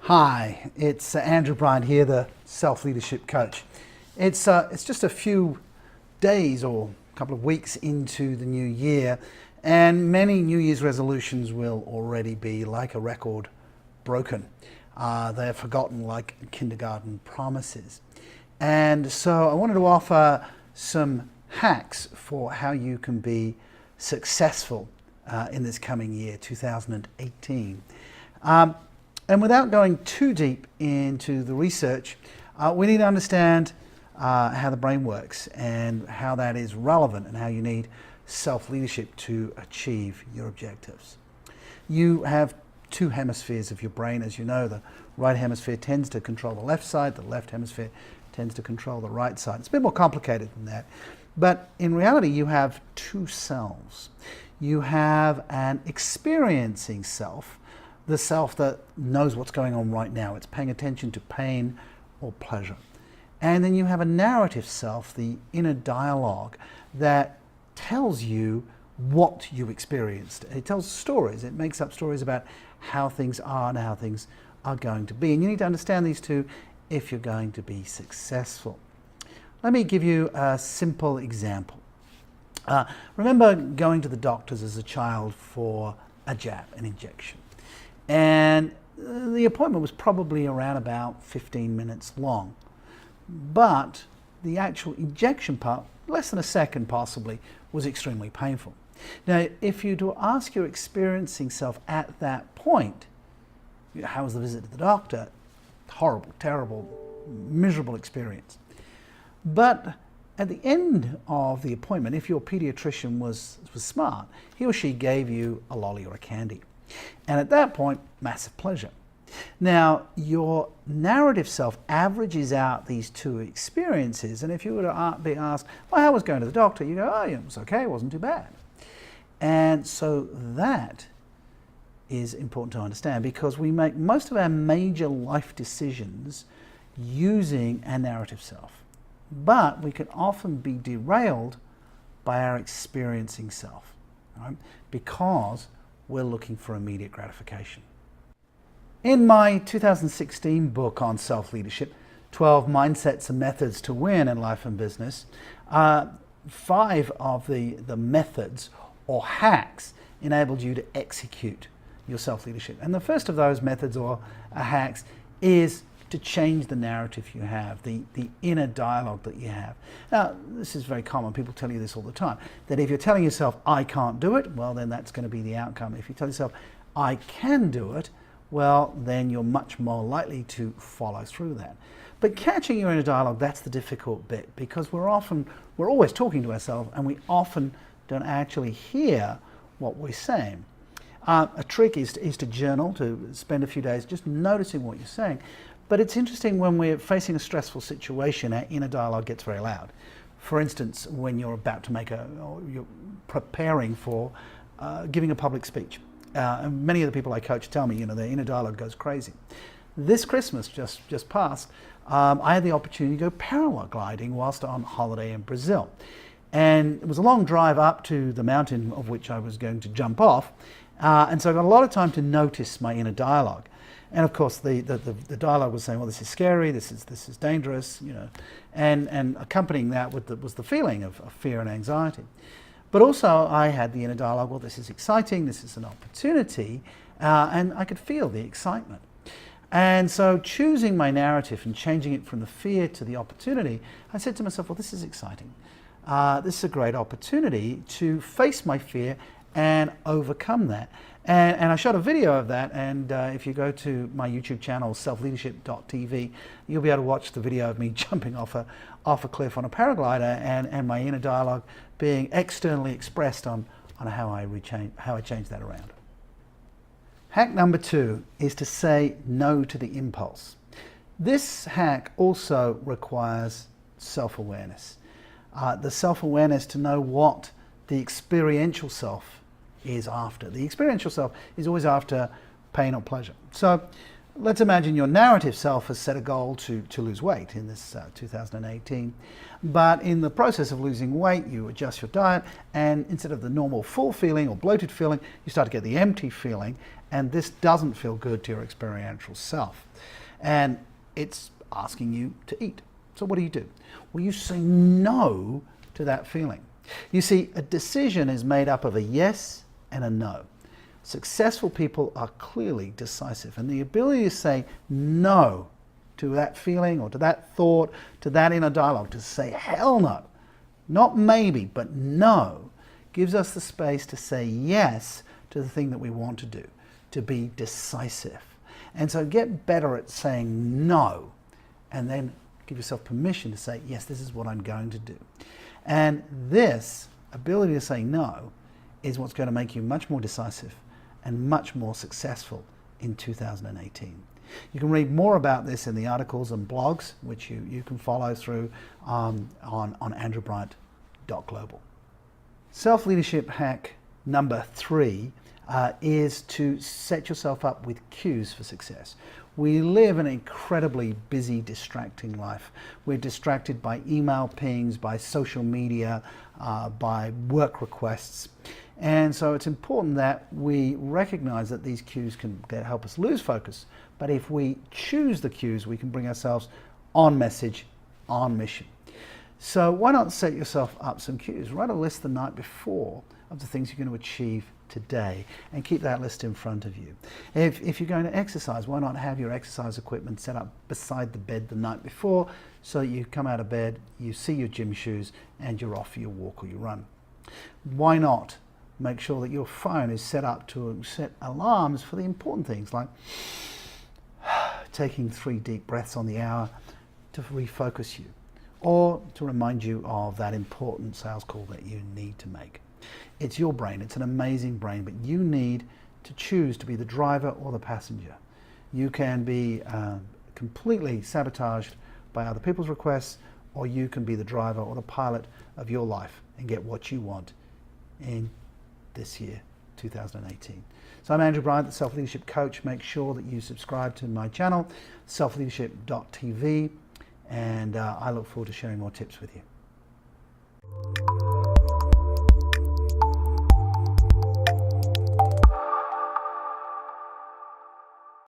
Hi, it's Andrew Bryant here, the self-leadership coach. It's just a few days or a couple of weeks into the new year, and many New Year's resolutions will already be like a record broken. They're forgotten like kindergarten promises. And so I wanted to offer some hacks for how you can be successful in this coming year, 2018. And without going too deep into the research, we need to understand how the brain works and how that is relevant and how you need self-leadership to achieve your objectives. You have two hemispheres of your brain, as you know. The right hemisphere tends to control the left side, the left hemisphere tends to control the right side. It's a bit more complicated than that. But in reality, you have two selves. You have an experiencing self, the self that knows what's going on right now. It's paying attention to pain or pleasure. And then you have a narrative self, the inner dialogue, that tells you what you experienced. It tells stories. It makes up stories about how things are and how things are going to be. And you need to understand these two if you're going to be successful. Let me give you a simple example. Remember going to the doctors as a child for a jab, an injection. And the appointment was probably around about 15 minutes long. But the actual injection part, less than a second possibly, was extremely painful. Now, if you to ask your experiencing self at that point, how was the visit to the doctor? Horrible, terrible, miserable experience. But at the end of the appointment, if your pediatrician was smart, he or she gave you a lolly or a candy. And at that point, massive pleasure. Now, your narrative self averages out these two experiences, and if you were to be asked, well, how was going to the doctor? You go, oh, yeah, it was okay, it wasn't too bad. And so that is important to understand, because we make most of our major life decisions using our narrative self. But we can often be derailed by our experiencing self, right? Because we're looking for immediate gratification. In my 2016 book on self-leadership, 12 Mindsets and Methods to Win in Life and Business, 5 of the methods or hacks enabled you to execute your self-leadership. And the first of those methods or hacks is to change the narrative you have, the inner dialogue that you have. Now, this is very common. People tell you this all the time, that if you're telling yourself, I can't do it, well, then that's going to be the outcome. If you tell yourself, I can do it, well, then you're much more likely to follow through that. But catching your inner dialogue, that's the difficult bit, because we're always talking to ourselves, and we often don't actually hear what we're saying. A trick is to journal, to spend a few days just noticing what you're saying. But it's interesting, when we're facing a stressful situation, our inner dialogue gets very loud. For instance, when you're about to or you're preparing for giving a public speech. And many of the people I coach tell me, their inner dialogue goes crazy. This Christmas, just passed, I had the opportunity to go paragliding whilst on holiday in Brazil. And it was a long drive up to the mountain of which I was going to jump off. And so I got a lot of time to notice my inner dialogue. And of course, the dialogue was saying, well, this is scary, this is dangerous, and accompanying that was the feeling of fear and anxiety. But also I had the inner dialogue, well, this is exciting, this is an opportunity, and I could feel the excitement. And so choosing my narrative and changing it from the fear to the opportunity, I said to myself, well, this is exciting. This is a great opportunity to face my fear and overcome that. And I shot a video of that, and if you go to my YouTube channel, selfleadership.tv, you'll be able to watch the video of me jumping off a cliff on a paraglider, and my inner dialogue being externally expressed on how I changed that around. Hack number 2 is to say no to the impulse. This hack also requires self-awareness. The self-awareness to know what the experiential self is after. The experiential self is always after pain or pleasure. So Let's imagine your narrative self has set a goal to lose weight in this 2018, but in the process of losing weight, you adjust your diet, and instead of the normal full feeling or bloated feeling, you start to get the empty feeling, and this doesn't feel good to your experiential self. And it's asking you to eat. So what do? Well, you say no to that feeling. You see, a decision is made up of a yes and a no. Successful people are clearly decisive, and the ability to say no to that feeling or to that thought, to that inner dialogue, to say hell no, not maybe, but no, gives us the space to say yes to the thing that we want to do, to be decisive. And so get better at saying no, and then give yourself permission to say, yes, this is what I'm going to do. And this ability to say no is what's going to make you much more decisive and much more successful in 2018. You can read more about this in the articles and blogs, which you can follow through on andrewbryant.global. Self-leadership hack number 3 is to set yourself up with cues for success. We live an incredibly busy, distracting life. We're distracted by email pings, by social media, by work requests. And so it's important that we recognize that these cues can help us lose focus. But if we choose the cues, we can bring ourselves on message, on mission. So why not set yourself up some cues? Write a list the night before of the things you're going to achieve today and keep that list in front of you. If you're going to exercise, why not have your exercise equipment set up beside the bed the night before, so you come out of bed, you see your gym shoes, and you're off for your walk or your run. Why not make sure that your phone is set up to set alarms for the important things, like taking 3 deep breaths on the hour to refocus you, or to remind you of that important sales call that you need to make. It's your brain. It's an amazing brain, but you need to choose to be the driver or the passenger. You can be completely sabotaged by other people's requests, or you can be the driver or the pilot of your life and get what you want in this year, 2018. So I'm Andrew Bryant, the Self-Leadership Coach. Make sure that you subscribe to my channel, selfleadership.tv, and I look forward to sharing more tips with you.